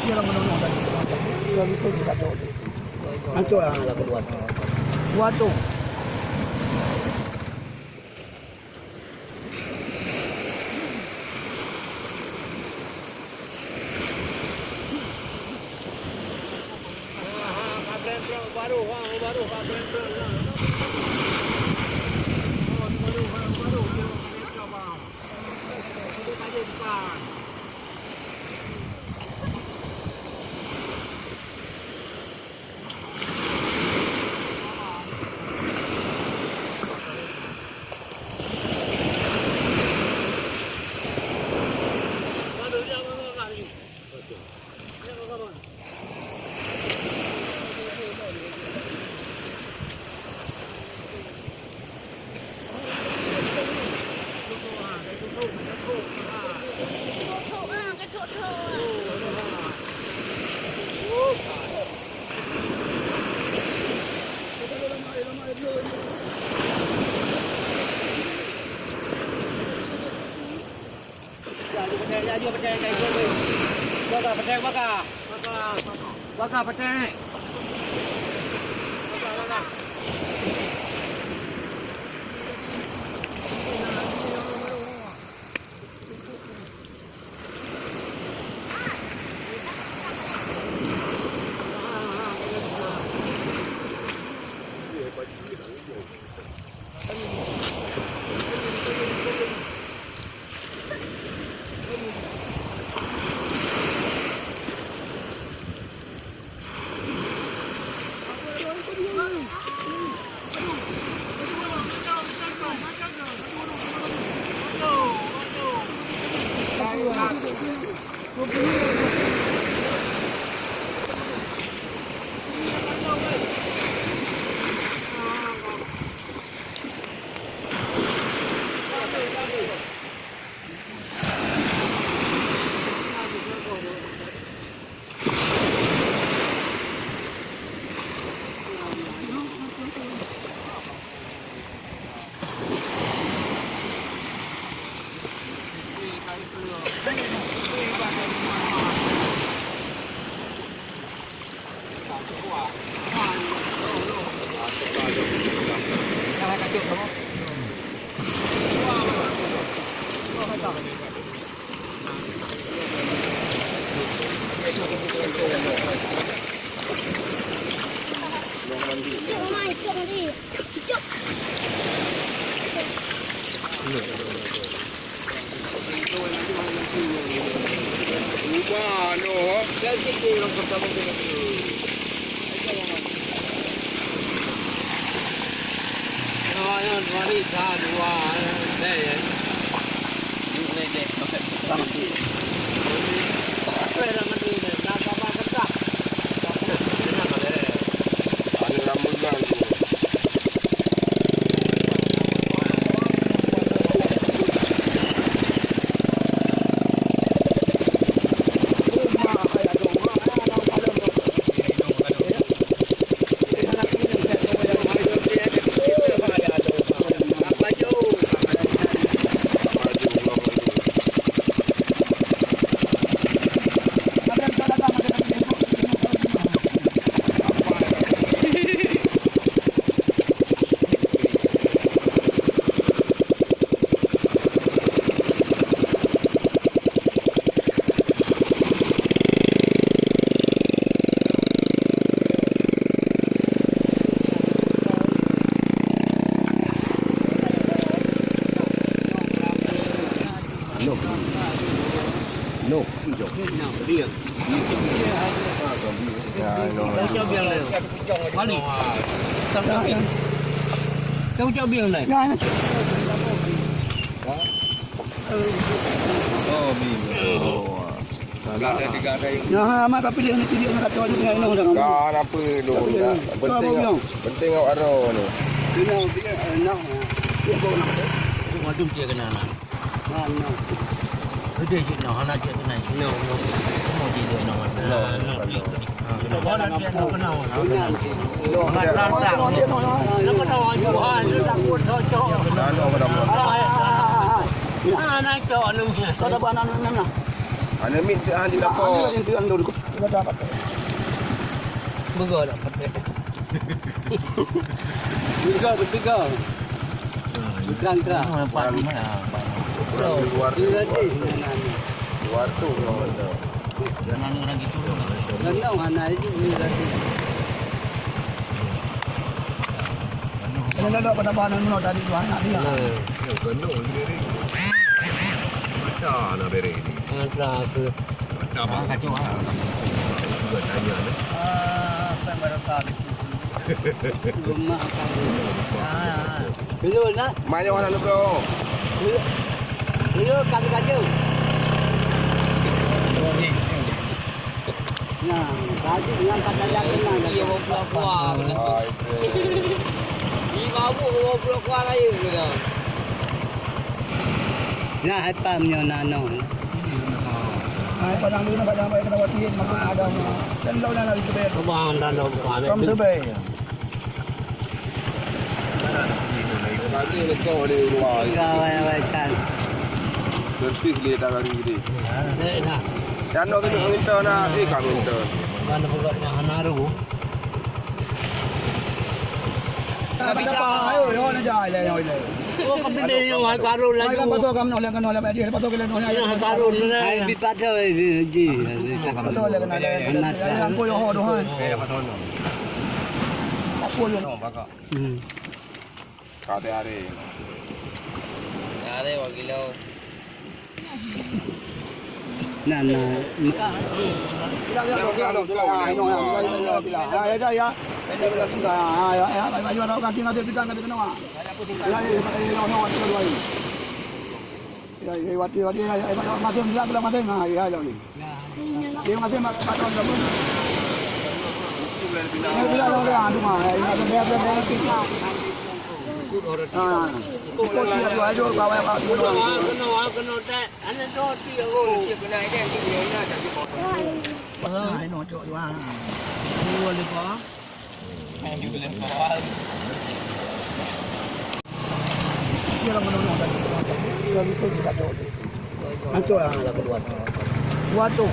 Dia orang menolak tadi. Dia itu tidak tahu. Itu yang kedua. Waduh. baru Pak Brandon lah. Baru dia coba. Itu saja depan. Bakar petai. Kamu coba bilang naik. Oh, bingung. Tiga ada. Nah, mak tapi dia nak kata wajib dengan ini dah. Kan apa dulu? Penting awak ada ni. Dia nak. Dia bawa nak. Macam dia kena nak. Nak. Dia je nak anak dia kena. No. Mau dia nak. No. Orang dia nak kenal. Nak kenal Johan, dia takut cocok. Nak apa dah? Anak cok lu. Kau dah buat anak. Ana min ke hang tidak Apa apa. yang tu ando ko. Kita dapat. Burger dapat. Tiga. Terang. Nampak mana? Kurang luar tu. Ini Luar tu orang kata. Jangan orang gitu dong. Nandang mana itu ni tadi. Kalau ada pada mana tadi tu anak dia. Penuh sendiri. Macam nak beri ni. Antara ke. Macam kacau ah. Buat tanya ni. Apa baru kali. Rumah kan. Belum nak. Mana orang nak bro? Belum kacau. Nah, tadi dengan kata jalan dia buat Ah, itu. Di mabuk buat kuah raya ke dah. Nah, hepamnya nano. Ai padang dulu nak sampai kena wati makin ada dan lawan lagi tu ber. Bang dah dah buat. Kam tu ber. Kali ni kau di luar. Kawai kan. Terpis dia dah hari ni. Nah. Dan nak kena minta nak kau minta. Mana buat yang naru. Tapi tak ayo yo nak jai le. Oh, kami ni yang karun Ai lagi. kan patut kam nak kena le dia patut kena nak. Yang karun ni. Ai bi patut ji. Patut le kena le. Yang ko yo ho do han. Apa yo no bakak. Kata hari. Ada wakilo. Nah. Waduh.